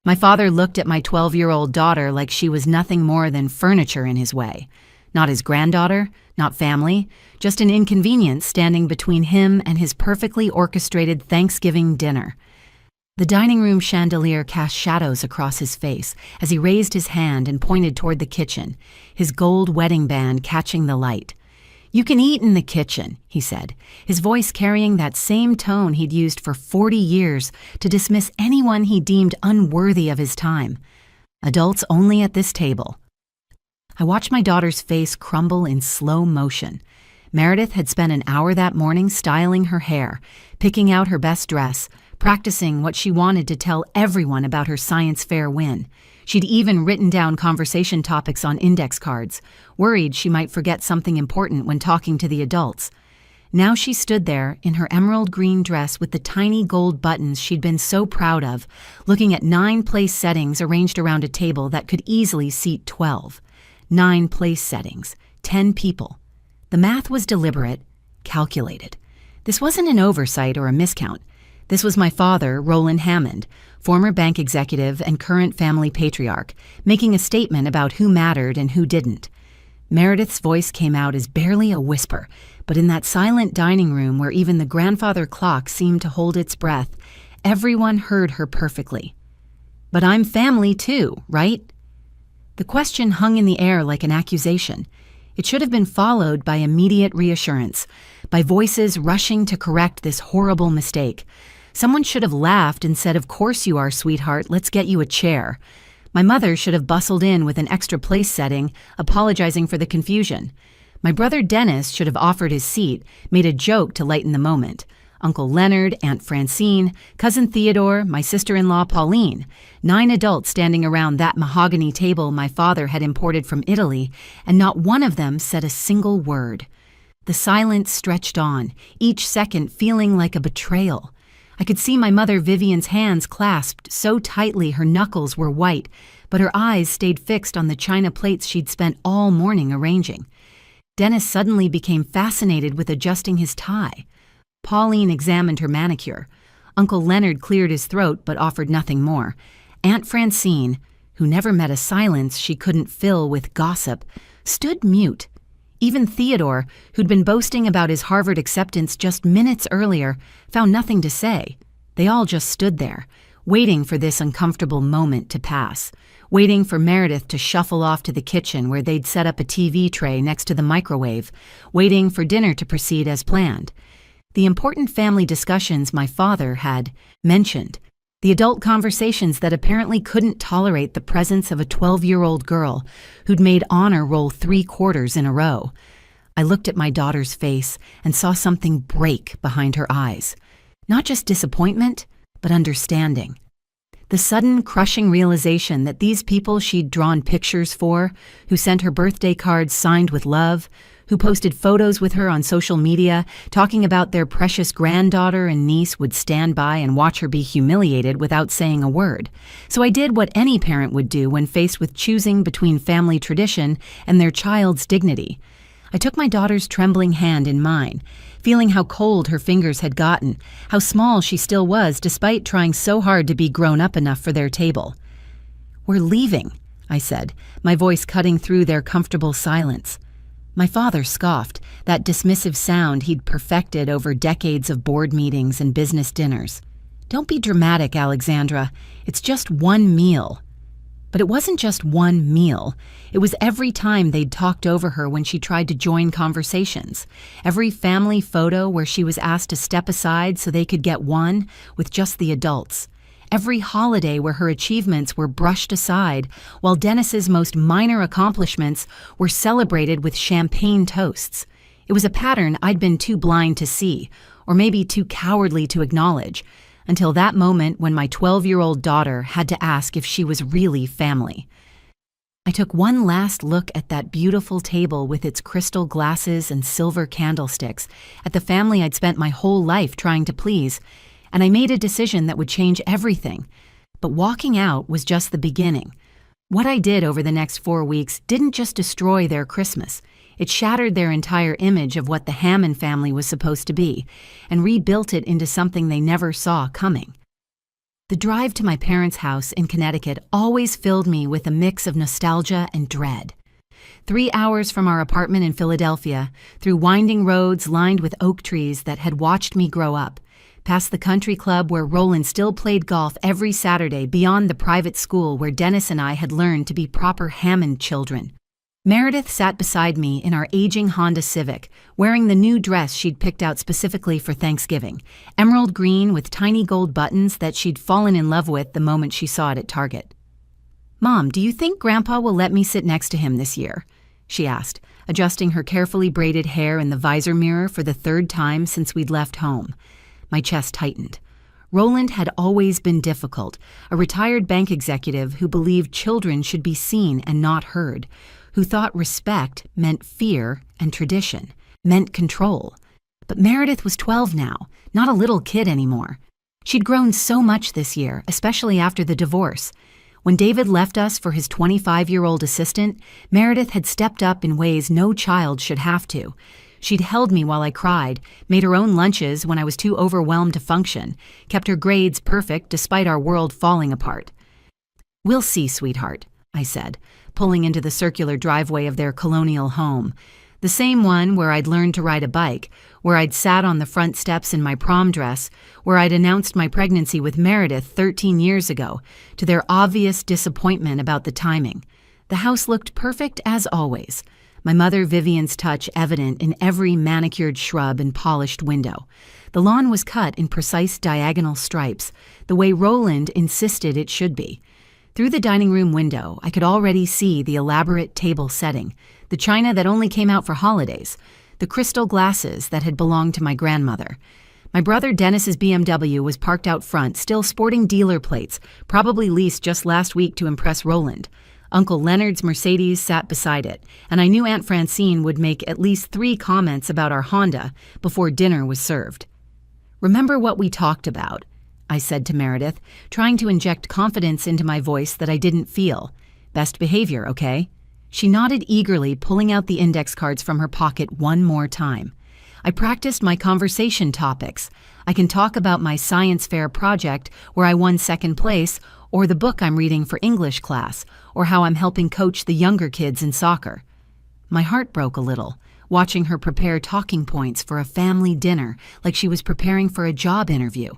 My father looked at my 12-year-old daughter like she was nothing more than furniture in his way. Not his granddaughter, not family, just an inconvenience standing between him and his perfectly orchestrated Thanksgiving dinner. The dining room chandelier cast shadows across his face as he raised his hand and pointed toward the kitchen, his gold wedding band catching the light. "You can eat in the kitchen," he said, his voice carrying that same tone he'd used for 40 years to dismiss anyone he deemed unworthy of his time. Adults only at this table. I watched my daughter's face crumble in slow motion. Meredith had spent an hour that morning styling her hair, picking out her best dress, practicing what she wanted to tell everyone about her science fair win. She'd even written down conversation topics on index cards, worried she might forget something important when talking to the adults. Now she stood there in her emerald green dress with the tiny gold buttons she'd been so proud of, looking at 9 place settings arranged around a table that could easily seat 12. 9 place settings, 10 people. The math was deliberate, calculated. This wasn't an oversight or a miscount. This was my father, Roland Hammond, former bank executive and current family patriarch, making a statement about who mattered and who didn't. Meredith's voice came out as barely a whisper, but in that silent dining room where even the grandfather clock seemed to hold its breath, everyone heard her perfectly. "But I'm family too, right?" The question hung in the air like an accusation. It should have been followed by immediate reassurance, by voices rushing to correct this horrible mistake. Someone should have laughed and said, "Of course you are, sweetheart, let's get you a chair." My mother should have bustled in with an extra place setting, apologizing for the confusion. My brother Dennis should have offered his seat, made a joke to lighten the moment. Uncle Leonard, Aunt Francine, Cousin Theodore, my sister-in-law Pauline, 9 adults standing around that mahogany table my father had imported from Italy, and not one of them said a single word. The silence stretched on, each second feeling like a betrayal. I could see my mother Vivian's hands clasped so tightly her knuckles were white, but her eyes stayed fixed on the china plates she'd spent all morning arranging. Dennis suddenly became fascinated with adjusting his tie. Pauline examined her manicure. Uncle Leonard cleared his throat but offered nothing more. Aunt Francine, who never met a silence she couldn't fill with gossip, stood mute. Even Theodore, who'd been boasting about his Harvard acceptance just minutes earlier, found nothing to say. They all just stood there, waiting for this uncomfortable moment to pass, waiting for Meredith to shuffle off to the kitchen where they'd set up a TV tray next to the microwave, waiting for dinner to proceed as planned. The important family discussions my father had mentioned, the adult conversations that apparently couldn't tolerate the presence of a 12-year-old girl who'd made honor roll 3 quarters in a row. I looked at my daughter's face and saw something break behind her eyes. Not just disappointment, but understanding. The sudden, crushing realization that these people she'd drawn pictures for, who sent her birthday cards signed with love, who posted photos with her on social media, talking about their precious granddaughter and niece, would stand by and watch her be humiliated without saying a word. So I did what any parent would do when faced with choosing between family tradition and their child's dignity. I took my daughter's trembling hand in mine, feeling how cold her fingers had gotten, how small she still was despite trying so hard to be grown up enough for their table. "We're leaving," I said, my voice cutting through their comfortable silence. My father scoffed, that dismissive sound he'd perfected over decades of board meetings and business dinners. "Don't be dramatic, Alexandra. It's just one meal." But it wasn't just one meal. It was every time they'd talked over her when she tried to join conversations. Every family photo where she was asked to step aside so they could get one with just the adults. Every holiday where her achievements were brushed aside, while Dennis's most minor accomplishments were celebrated with champagne toasts. It was a pattern I'd been too blind to see, or maybe too cowardly to acknowledge, until that moment when my 12-year-old daughter had to ask if she was really family. I took one last look at that beautiful table with its crystal glasses and silver candlesticks, at the family I'd spent my whole life trying to please, and I made a decision that would change everything. But walking out was just the beginning. What I did over the next 4 weeks didn't just destroy their Christmas. It shattered their entire image of what the Hammond family was supposed to be, and rebuilt it into something they never saw coming. The drive to my parents' house in Connecticut always filled me with a mix of nostalgia and dread. 3 hours from our apartment in Philadelphia, through winding roads lined with oak trees that had watched me grow up, past the country club where Roland still played golf every Saturday, beyond the private school where Dennis and I had learned to be proper Hammond children. Meredith sat beside me in our aging Honda Civic, wearing the new dress she'd picked out specifically for Thanksgiving, emerald green with tiny gold buttons that she'd fallen in love with the moment she saw it at Target. "Mom, do you think Grandpa will let me sit next to him this year?" she asked, adjusting her carefully braided hair in the visor mirror for the 3rd time since we'd left home. My chest tightened. Roland had always been difficult, a retired bank executive who believed children should be seen and not heard, who thought respect meant fear and tradition, meant control. But Meredith was 12 now, not a little kid anymore. She'd grown so much this year, especially after the divorce. When David left us for his 25-year-old assistant, Meredith had stepped up in ways no child should have to. She'd held me while I cried, made her own lunches when I was too overwhelmed to function, kept her grades perfect despite our world falling apart. "We'll see, sweetheart," I said, pulling into the circular driveway of their colonial home, the same one where I'd learned to ride a bike, where I'd sat on the front steps in my prom dress, where I'd announced my pregnancy with Meredith 13 years ago, to their obvious disappointment about the timing. The house looked perfect as always, my mother Vivian's touch evident in every manicured shrub and polished window. The lawn was cut in precise diagonal stripes, the way Roland insisted it should be. Through the dining room window, I could already see the elaborate table setting, the china that only came out for holidays, the crystal glasses that had belonged to my grandmother. My brother Dennis's BMW was parked out front, still sporting dealer plates, probably leased just last week to impress Roland. Uncle Leonard's Mercedes sat beside it, and I knew Aunt Francine would make at least 3 comments about our Honda before dinner was served. "Remember what we talked about," I said to Meredith, trying to inject confidence into my voice that I didn't feel. "Best behavior, okay?" She nodded eagerly, pulling out the index cards from her pocket one more time. I practiced my conversation topics. I can talk about my science fair project where I won 2nd place, or the book I'm reading for English class, or how I'm helping coach the younger kids in soccer. My heart broke a little, watching her prepare talking points for a family dinner like she was preparing for a job interview.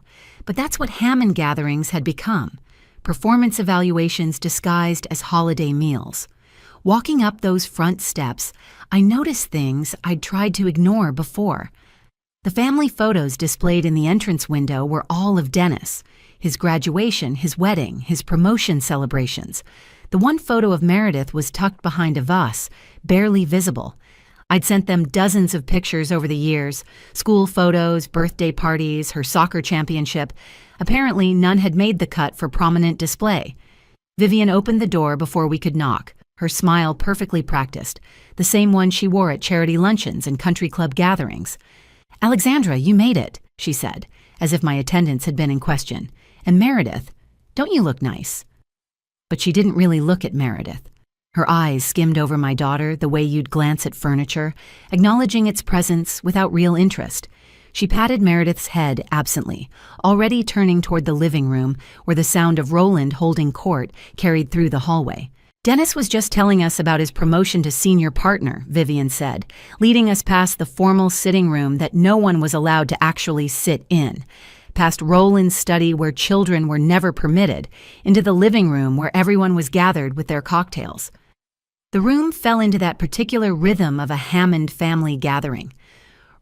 But that's what Hammond gatherings had become, performance evaluations disguised as holiday meals. Walking up those front steps, I noticed things I'd tried to ignore before. The family photos displayed in the entrance window were all of Dennis, his graduation, his wedding, his promotion celebrations. The one photo of Meredith was tucked behind a vase, barely visible. I'd sent them dozens of pictures over the years, school photos, birthday parties, her soccer championship. Apparently, none had made the cut for prominent display. Vivian opened the door before we could knock, her smile perfectly practiced, the same one she wore at charity luncheons and country club gatherings. "Alexandra, you made it," she said, as if my attendance had been in question. "And Meredith, don't you look nice?" But she didn't really look at Meredith. Her eyes skimmed over my daughter the way you'd glance at furniture, acknowledging its presence without real interest. She patted Meredith's head absently, already turning toward the living room where the sound of Roland holding court carried through the hallway. "Dennis was just telling us about his promotion to senior partner," Vivian said, leading us past the formal sitting room that no one was allowed to actually sit in, past Roland's study where children were never permitted, into the living room where everyone was gathered with their cocktails. The room fell into that particular rhythm of a Hammond family gathering.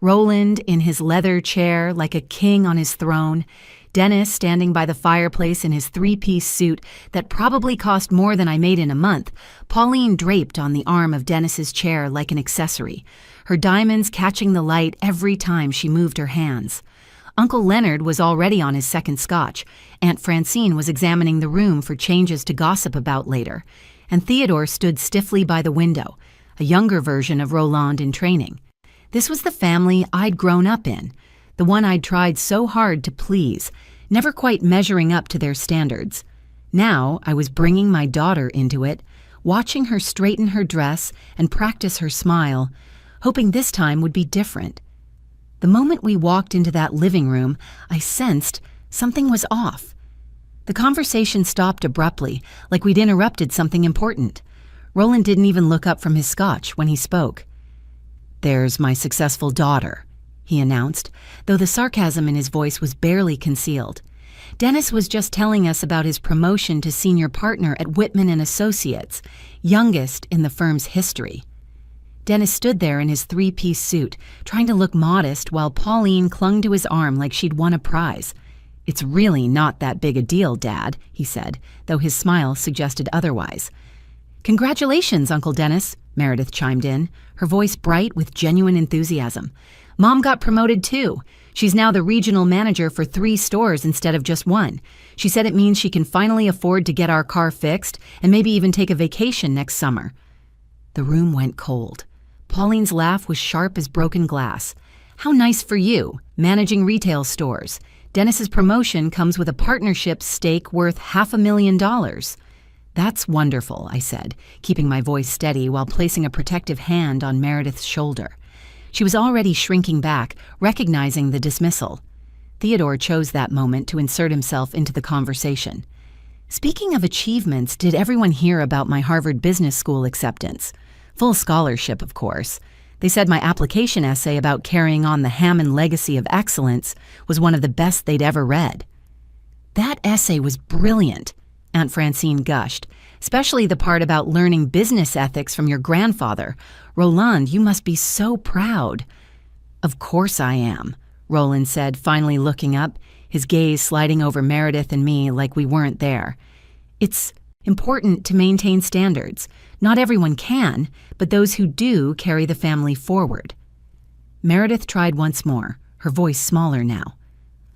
Roland in his leather chair like a king on his throne, Dennis standing by the fireplace in his 3-piece suit that probably cost more than I made in a month, Pauline draped on the arm of Dennis's chair like an accessory, her diamonds catching the light every time she moved her hands. Uncle Leonard was already on his 2nd scotch. Aunt Francine was examining the room for changes to gossip about later, and Theodore stood stiffly by the window, a younger version of Roland in training. This was the family I'd grown up in, the one I'd tried so hard to please, never quite measuring up to their standards. Now I was bringing my daughter into it, watching her straighten her dress and practice her smile, hoping this time would be different. The moment we walked into that living room, I sensed something was off. The conversation stopped abruptly, like we'd interrupted something important. Roland didn't even look up from his scotch when he spoke. "There's my successful daughter," he announced, though the sarcasm in his voice was barely concealed. Dennis was just telling us about his promotion to senior partner at Whitman & Associates, youngest in the firm's history. Dennis stood there in his three-piece suit, trying to look modest while Pauline clung to his arm like she'd won a prize. "It's really not that big a deal, Dad," he said, though his smile suggested otherwise. "Congratulations, Uncle Dennis," Meredith chimed in, her voice bright with genuine enthusiasm. "Mom got promoted too. She's now the regional manager for 3 stores instead of just 1. She said it means she can finally afford to get our car fixed and maybe even take a vacation next summer." The room went cold. Pauline's laugh was sharp as broken glass. "How nice for you, managing retail stores. Dennis's promotion comes with a partnership stake worth $500,000. "That's wonderful," I said, keeping my voice steady while placing a protective hand on Meredith's shoulder. She was already shrinking back, recognizing the dismissal. Theodore chose that moment to insert himself into the conversation. "Speaking of achievements, did everyone hear about my Harvard Business School acceptance? Full scholarship, of course. They said my application essay about carrying on the Hammond legacy of excellence was one of the best they'd ever read." "That essay was brilliant," Aunt Francine gushed, "especially the part about learning business ethics from your grandfather. Roland, you must be so proud." "Of course I am," Roland said, finally looking up, his gaze sliding over Meredith and me like we weren't there. "It's important to maintain standards. Not everyone can, but those who do carry the family forward." Meredith tried once more, her voice smaller now.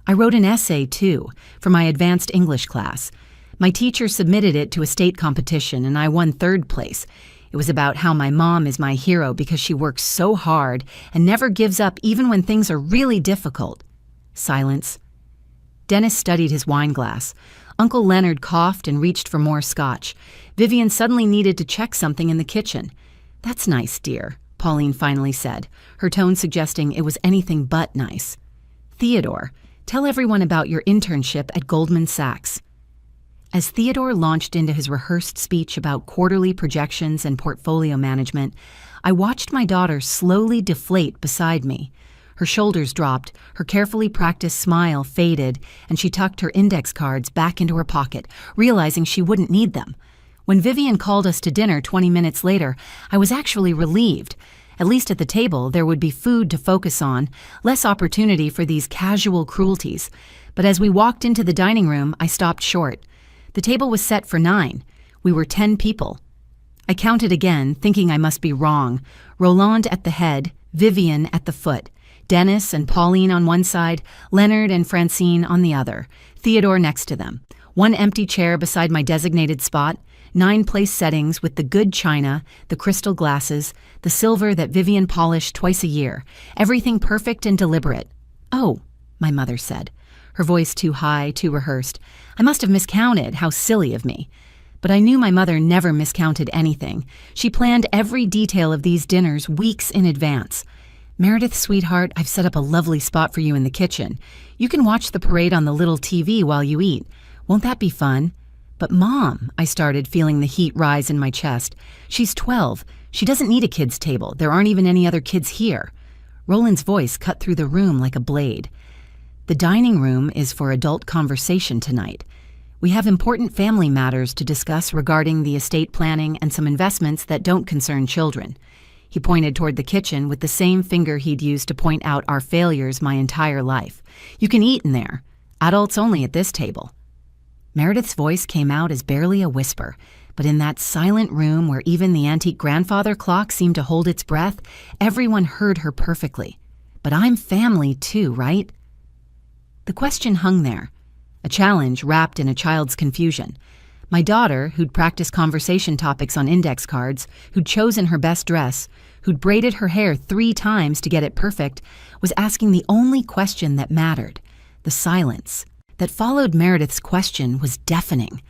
"I wrote an essay, too, for my advanced English class. My teacher submitted it to a state competition, and I won 3rd place. It was about how my mom is my hero because she works so hard and never gives up even when things are really difficult." Silence. Dennis studied his wine glass. Uncle Leonard coughed and reached for more scotch. Vivian suddenly needed to check something in the kitchen. "That's nice, dear," Pauline finally said, her tone suggesting it was anything but nice. "Theodore, tell everyone about your internship at Goldman Sachs." As Theodore launched into his rehearsed speech about quarterly projections and portfolio management, I watched my daughter slowly deflate beside me. Her shoulders dropped, her carefully practiced smile faded, and she tucked her index cards back into her pocket, realizing she wouldn't need them. When Vivian called us to dinner 20 minutes later, I was actually relieved. At least at the table, there would be food to focus on, less opportunity for these casual cruelties. But as we walked into the dining room, I stopped short. The table was set for 9. We were 10 people. I counted again, thinking I must be wrong. Roland at the head, Vivian at the foot. Dennis and Pauline on one side, Leonard and Francine on the other, Theodore next to them. 1 empty chair beside my designated spot, 9 place settings with the good china, the crystal glasses, the silver that Vivian polished twice a year, everything perfect and deliberate. "Oh," my mother said, her voice too high, too rehearsed. I must have miscounted, how silly of me. But I knew my mother never miscounted anything. She planned every detail of these dinners weeks in advance. "Meredith, sweetheart, I've set up a lovely spot for you in the kitchen. You can watch the parade on the little TV while you eat. Won't that be fun?" "But Mom," I started, feeling the heat rise in my chest. "She's 12. She doesn't need a kid's table. There aren't even any other kids here." Roland's voice cut through the room like a blade. "The dining room is for adult conversation tonight. We have important family matters to discuss regarding the estate planning and some investments that don't concern children." He pointed toward the kitchen with the same finger he'd used to point out our failures my entire life. "You can eat in there. Adults only at this table." Meredith's voice came out as barely a whisper, but in that silent room where even the antique grandfather clock seemed to hold its breath, everyone heard her perfectly. "But I'm family too, right?" The question hung there, a challenge wrapped in a child's confusion. My daughter, who'd practiced conversation topics on index cards, who'd chosen her best dress, who'd braided her hair 3 times to get it perfect, was asking the only question that mattered. The silence that followed Meredith's question was deafening.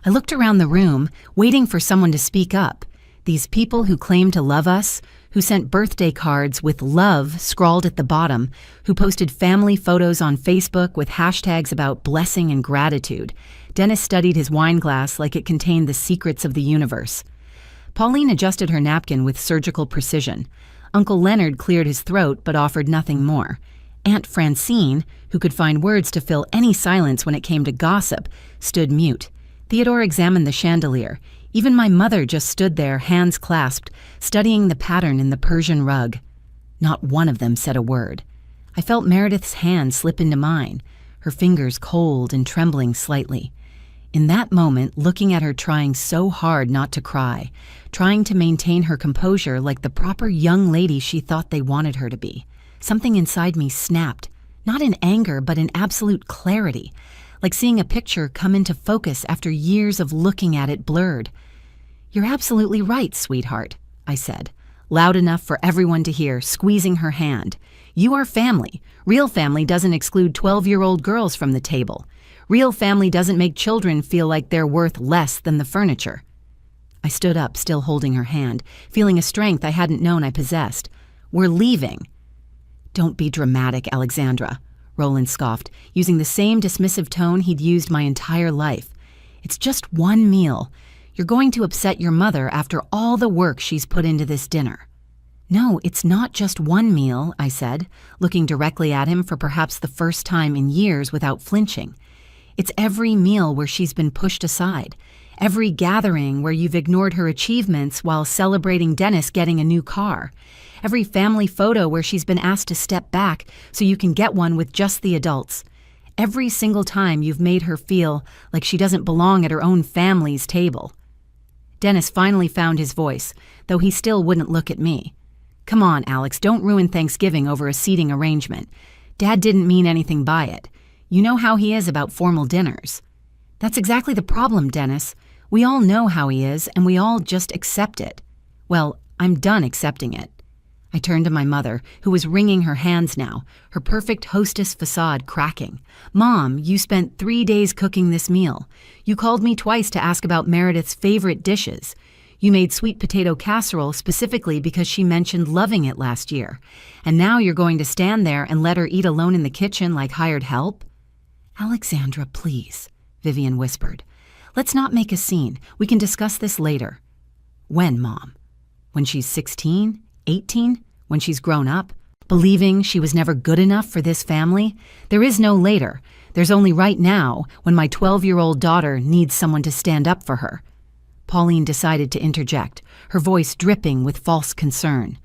I looked around the room, waiting for someone to speak up. These people who claim to love us, who sent birthday cards with love scrawled at the bottom, who posted family photos on Facebook with hashtags about blessing and gratitude. Dennis studied his wine glass like it contained the secrets of the universe. Pauline adjusted her napkin with surgical precision. Uncle Leonard cleared his throat but offered nothing more. Aunt Francine, who could find words to fill any silence when it came to gossip, stood mute. Theodore examined the chandelier. Even my mother just stood there, hands clasped, studying the pattern in the Persian rug. Not one of them said a word. I felt Meredith's hand slip into mine, her fingers cold and trembling slightly. In that moment, looking at her trying so hard not to cry, trying to maintain her composure like the proper young lady she thought they wanted her to be, something inside me snapped, not in anger but in absolute clarity, like seeing a picture come into focus after years of looking at it blurred. "You're absolutely right, sweetheart," I said, loud enough for everyone to hear, squeezing her hand. "You are family. Real family doesn't exclude 12-year-old girls from the table. Real family doesn't make children feel like they're worth less than the furniture." I stood up, still holding her hand, feeling a strength I hadn't known I possessed. "We're leaving." "Don't be dramatic, Alexandra," Roland scoffed, using the same dismissive tone he'd used my entire life. "It's just one meal. You're going to upset your mother after all the work she's put into this dinner." "No, it's not just one meal," I said, looking directly at him for perhaps the first time in years without flinching. "It's every meal where she's been pushed aside, every gathering where you've ignored her achievements while celebrating Dennis getting a new car, every family photo where she's been asked to step back so you can get one with just the adults. Every single time you've made her feel like she doesn't belong at her own family's table." Dennis finally found his voice, though he still wouldn't look at me. "Come on, Alex, don't ruin Thanksgiving over a seating arrangement. Dad didn't mean anything by it. You know how he is about formal dinners." "That's exactly the problem, Dennis. We all know how he is, and we all just accept it." "Well, I'm done accepting it." I turned to my mother, who was wringing her hands now, her perfect hostess facade cracking. "Mom, you spent 3 days cooking this meal. You called me twice to ask about Meredith's favorite dishes. You made sweet potato casserole specifically because she mentioned loving it last year. And now you're going to stand there and let her eat alone in the kitchen like hired help?" "Alexandra, please," Vivian whispered. "Let's not make a scene. We can discuss this later." "When, Mom? When she's 16? 18? When she's grown up? Believing she was never good enough for this family? There is no later. There's only right now, when my 12-year-old daughter needs someone to stand up for her." Pauline decided to interject, her voice dripping with false concern.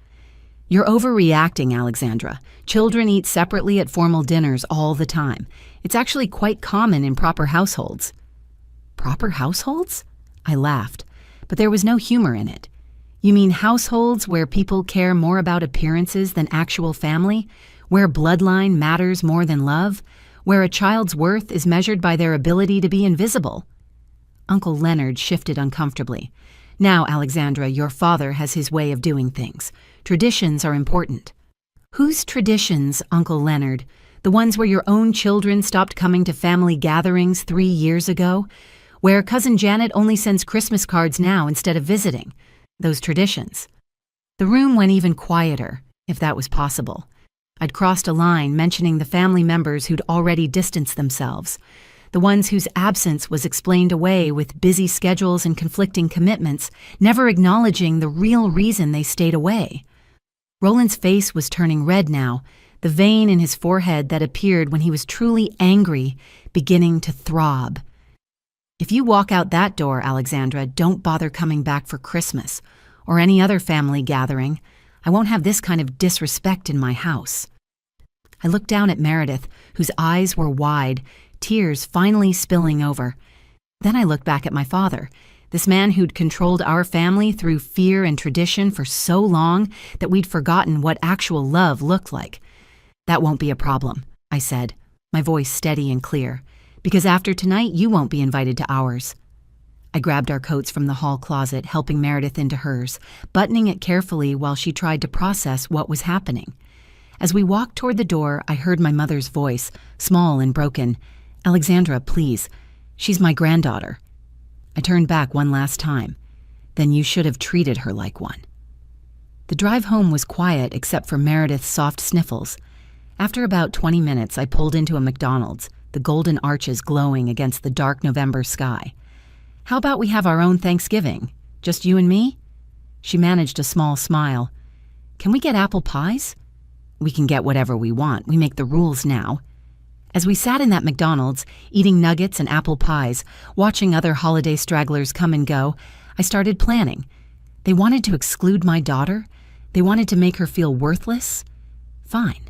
"You're overreacting, Alexandra. Children eat separately at formal dinners all the time. It's actually quite common in proper households." "Proper households?" I laughed, but there was no humor in it. "You mean households where people care more about appearances than actual family? Where bloodline matters more than love? Where a child's worth is measured by their ability to be invisible?" Uncle Leonard shifted uncomfortably. "Now, Alexandra, your father has his way of doing things. Traditions are important." "Whose traditions, Uncle Leonard? The ones where your own children stopped coming to family gatherings 3 years ago? Where Cousin Janet only sends Christmas cards now instead of visiting? Those traditions." The room went even quieter, if that was possible. I'd crossed a line mentioning the family members who'd already distanced themselves, the ones whose absence was explained away with busy schedules and conflicting commitments, never acknowledging the real reason they stayed away. Roland's face was turning red now, the vein in his forehead that appeared when he was truly angry beginning to throb. "If you walk out that door, Alexandra, don't bother coming back for Christmas or any other family gathering. I won't have this kind of disrespect in my house." I looked down at Meredith, whose eyes were wide, tears finally spilling over. Then I looked back at my father, this man who'd controlled our family through fear and tradition for so long that we'd forgotten what actual love looked like. "That won't be a problem," I said, my voice steady and clear. "Because after tonight, you won't be invited to ours." I grabbed our coats from the hall closet, helping Meredith into hers, buttoning it carefully while she tried to process what was happening. As we walked toward the door, I heard my mother's voice, small and broken. "Alexandra, please. She's my granddaughter." I turned back one last time. Then you should have treated her like one. The drive home was quiet except for Meredith's soft sniffles. After about 20 minutes, I pulled into a McDonald's, the golden arches glowing against the dark November sky. How about we have our own Thanksgiving? Just you and me? She managed a small smile. Can we get apple pies? We can get whatever we want. We make the rules now. As we sat in that McDonald's, eating nuggets and apple pies, watching other holiday stragglers come and go, I started planning. They wanted to exclude my daughter. They wanted to make her feel worthless. Fine.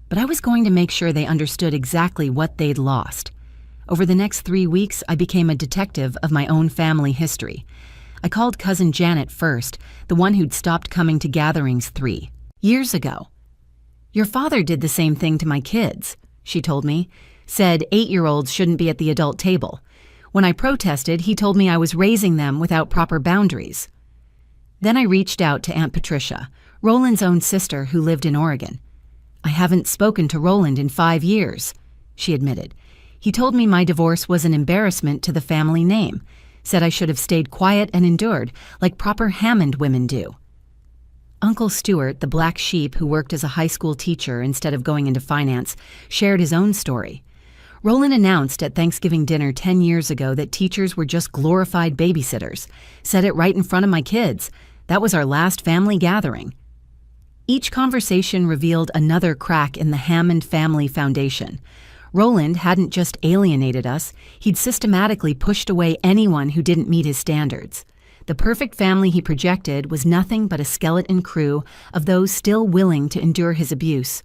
But I was going to make sure they understood exactly what they'd lost. Over the next 3 weeks, I became a detective of my own family history. I called cousin Janet first, the one who'd stopped coming to gatherings 3 years ago. Your father did the same thing to my kids, she told me, said 8-year-olds shouldn't be at the adult table. When I protested, he told me I was raising them without proper boundaries. Then I reached out to Aunt Patricia, Roland's own sister who lived in Oregon. I haven't spoken to Roland in 5 years, she admitted. He told me my divorce was an embarrassment to the family name, said I should have stayed quiet and endured, like proper Hammond women do. Uncle Stuart, the black sheep who worked as a high school teacher instead of going into finance, shared his own story. Roland announced at Thanksgiving dinner 10 years ago that teachers were just glorified babysitters. Said it right in front of my kids. That was our last family gathering. Each conversation revealed another crack in the Hammond family foundation. Roland hadn't just alienated us, he'd systematically pushed away anyone who didn't meet his standards. The perfect family he projected was nothing but a skeleton crew of those still willing to endure his abuse.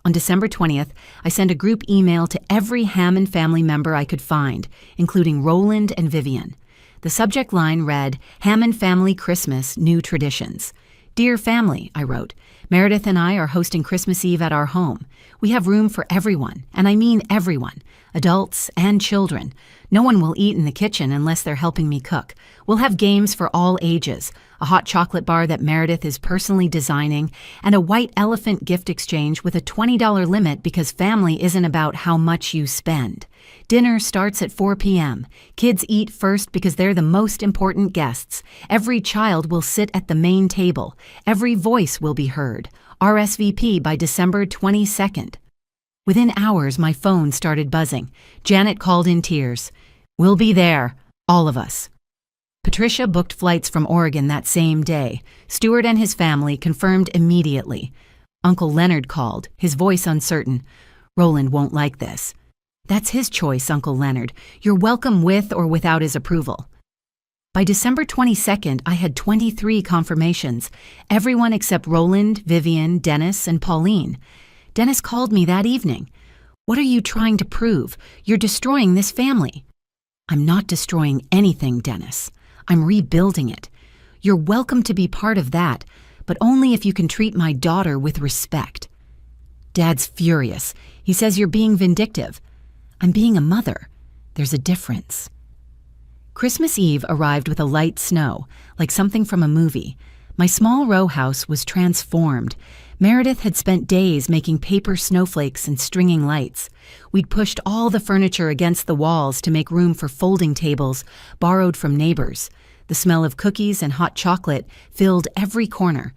On December 20th, I sent a group email to every Hammond family member I could find, including Roland and Vivian. The subject line read, Hammond Family Christmas, New Traditions. Dear family, I wrote, Meredith and I are hosting Christmas Eve at our home. We have room for everyone, and I mean everyone, adults and children. No one will eat in the kitchen unless they're helping me cook. We'll have games for all ages, a hot chocolate bar that Meredith is personally designing, and a white elephant gift exchange with a $20 limit because family isn't about how much you spend. Dinner starts at 4 p.m. Kids eat first because they're the most important guests. Every child will sit at the main table. Every voice will be heard. RSVP by December 22nd. Within hours, my phone started buzzing. Janet called in tears. We'll be there, all of us. Patricia booked flights from Oregon that same day. Stuart and his family confirmed immediately. Uncle Leonard called, his voice uncertain. Roland won't like this. That's his choice, Uncle Leonard. You're welcome with or without his approval. By December 22nd, I had 23 confirmations. Everyone except Roland, Vivian, Dennis, and Pauline. Dennis called me that evening. What are you trying to prove? You're destroying this family. I'm not destroying anything, Dennis. I'm rebuilding it. You're welcome to be part of that, but only if you can treat my daughter with respect. Dad's furious. He says you're being vindictive. I'm being a mother. There's a difference. Christmas Eve arrived with a light snow, like something from a movie. My small row house was transformed. Meredith had spent days making paper snowflakes and stringing lights. We'd pushed all the furniture against the walls to make room for folding tables, borrowed from neighbors. The smell of cookies and hot chocolate filled every corner.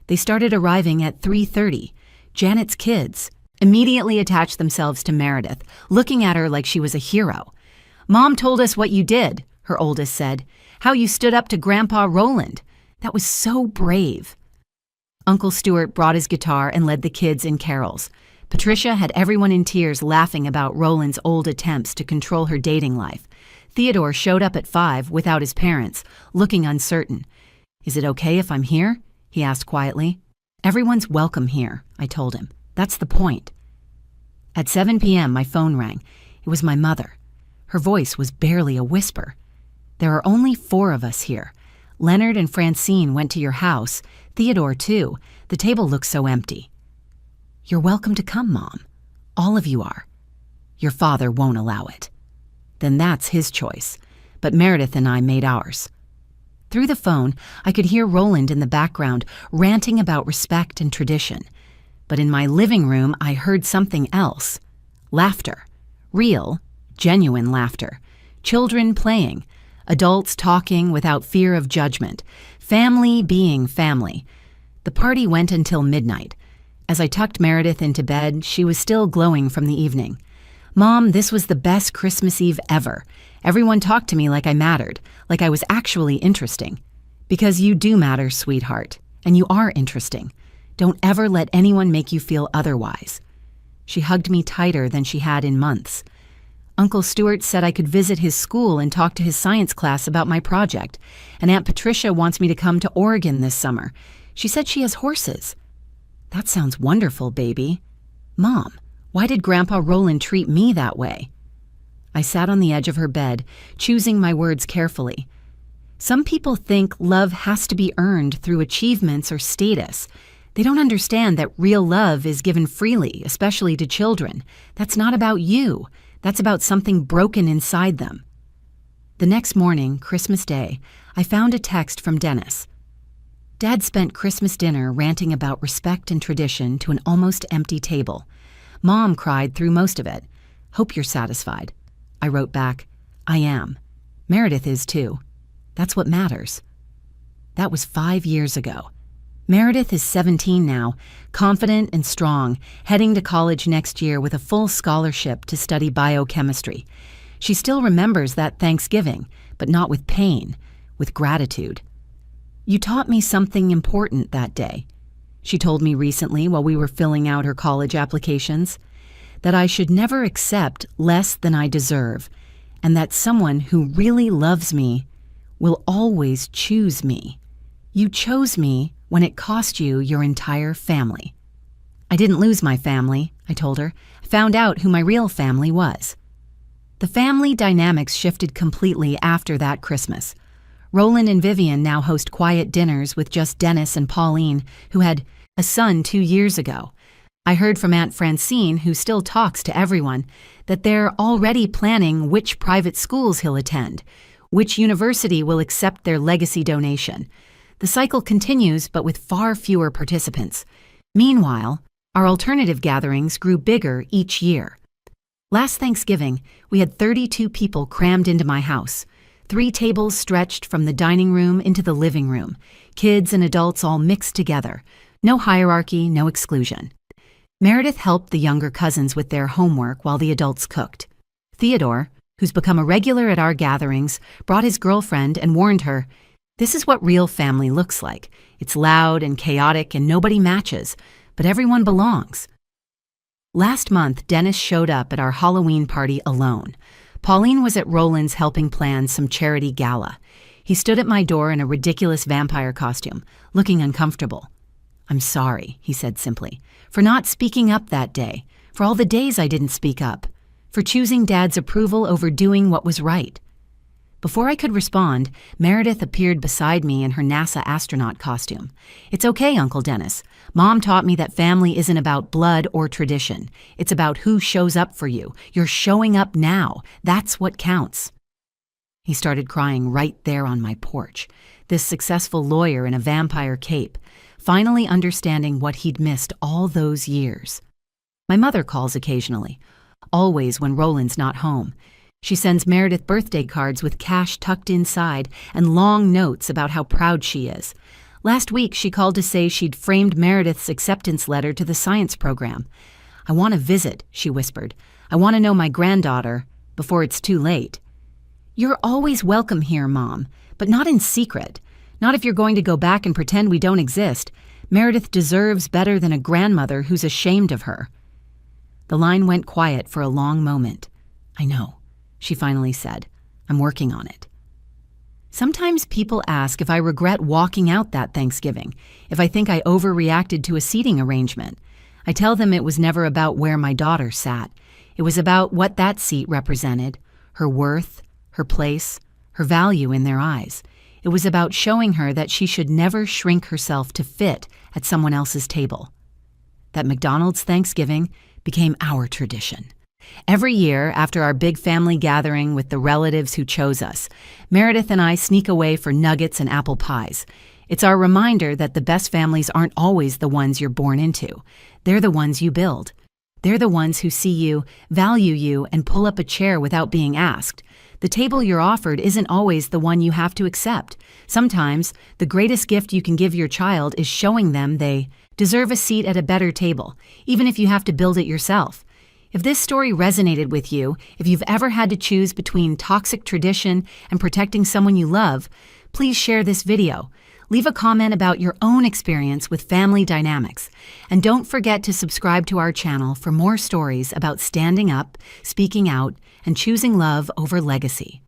They started arriving at 3:30. Janet's kids immediately attached themselves to Meredith, looking at her like she was a hero. Mom told us what you did, her oldest said. How you stood up to Grandpa Roland. That was so brave. Uncle Stuart brought his guitar and led the kids in carols. Patricia had everyone in tears laughing about Roland's old attempts to control her dating life. Theodore showed up at 5 without his parents, looking uncertain. Is it okay if I'm here? He asked quietly. Everyone's welcome here, I told him. That's the point. At 7 p.m., my phone rang. It was my mother. Her voice was barely a whisper. There are only 4 of us here. Leonard and Francine went to your house. Theodore, too. The table looks so empty. You're welcome to come, Mom. All of you are. Your father won't allow it. Then that's his choice. But Meredith and I made ours. Through the phone, I could hear Roland in the background ranting about respect and tradition. But in my living room, I heard something else. Laughter. Real, genuine laughter. Children playing. Adults talking without fear of judgment. Family being family. The party went until midnight. As I tucked Meredith into bed, she was still glowing from the evening. "Mom, this was the best Christmas Eve ever. Everyone talked to me like I mattered, like I was actually interesting. Because you do matter, sweetheart, and you are interesting. Don't ever let anyone make you feel otherwise." She hugged me tighter than she had in months. "Uncle Stuart said I could visit his school and talk to his science class about my project, and Aunt Patricia wants me to come to Oregon this summer. She said she has horses." "That sounds wonderful, baby." "Mom, why did Grandpa Roland treat me that way?" I sat on the edge of her bed, choosing my words carefully. Some people think love has to be earned through achievements or status. They don't understand that real love is given freely, especially to children. That's not about you. That's about something broken inside them. The next morning, Christmas Day, I found a text from Dennis. Dad spent Christmas dinner ranting about respect and tradition to an almost empty table. Mom cried through most of it. "Hope you're satisfied." I wrote back, "I am. Meredith is too. That's what matters." That was 5 years ago. Meredith is 17 now, confident and strong, heading to college next year with a full scholarship to study biochemistry. She still remembers that Thanksgiving, but not with pain, with gratitude. "You taught me something important that day," she told me recently while we were filling out her college applications, "that I should never accept less than I deserve, and that someone who really loves me will always choose me. You chose me when it cost you your entire family." "I didn't lose my family," I told her. "I found out who my real family was." The family dynamics shifted completely after that Christmas. Roland and Vivian now host quiet dinners with just Dennis and Pauline, who had a son 2 years ago. I heard from Aunt Francine, who still talks to everyone, that they're already planning which private schools he'll attend, which university will accept their legacy donation. The cycle continues, but with far fewer participants. Meanwhile, our alternative gatherings grew bigger each year. Last Thanksgiving, we had 32 people crammed into my house. 3 tables stretched from the dining room into the living room. Kids and adults all mixed together. No hierarchy, no exclusion. Meredith helped the younger cousins with their homework while the adults cooked. Theodore, who's become a regular at our gatherings, brought his girlfriend and warned her, "This is what real family looks like. It's loud and chaotic and nobody matches, but everyone belongs." Last month, Dennis showed up at our Halloween party alone. Pauline was at Roland's helping plan some charity gala. He stood at my door in a ridiculous vampire costume, looking uncomfortable. "I'm sorry," he said simply, "for not speaking up that day, for all the days I didn't speak up, for choosing Dad's approval over doing what was right." Before I could respond, Meredith appeared beside me in her NASA astronaut costume. "It's okay, Uncle Dennis. Mom taught me that family isn't about blood or tradition. It's about who shows up for you. You're showing up now. That's what counts." He started crying right there on my porch, this successful lawyer in a vampire cape, finally understanding what he'd missed all those years. My mother calls occasionally, always when Roland's not home. She sends Meredith birthday cards with cash tucked inside and long notes about how proud she is. Last week, she called to say she'd framed Meredith's acceptance letter to the science program. "I want to visit," she whispered. "I want to know my granddaughter before it's too late." "You're always welcome here, Mom, but not in secret. Not if you're going to go back and pretend we don't exist. Meredith deserves better than a grandmother who's ashamed of her." The line went quiet for a long moment. "I know," she finally said. "I'm working on it." Sometimes people ask if I regret walking out that Thanksgiving, if I think I overreacted to a seating arrangement. I tell them it was never about where my daughter sat. It was about what that seat represented, her worth, her place, her value in their eyes. It was about showing her that she should never shrink herself to fit at someone else's table. That McDonald's Thanksgiving became our tradition. Every year, after our big family gathering with the relatives who chose us, Meredith and I sneak away for nuggets and apple pies. It's our reminder that the best families aren't always the ones you're born into. They're the ones you build. They're the ones who see you, value you, and pull up a chair without being asked. The table you're offered isn't always the one you have to accept. Sometimes, the greatest gift you can give your child is showing them they deserve a seat at a better table, even if you have to build it yourself. If this story resonated with you, if you've ever had to choose between toxic tradition and protecting someone you love, please share this video. Leave a comment about your own experience with family dynamics. And don't forget to subscribe to our channel for more stories about standing up, speaking out, and choosing love over legacy.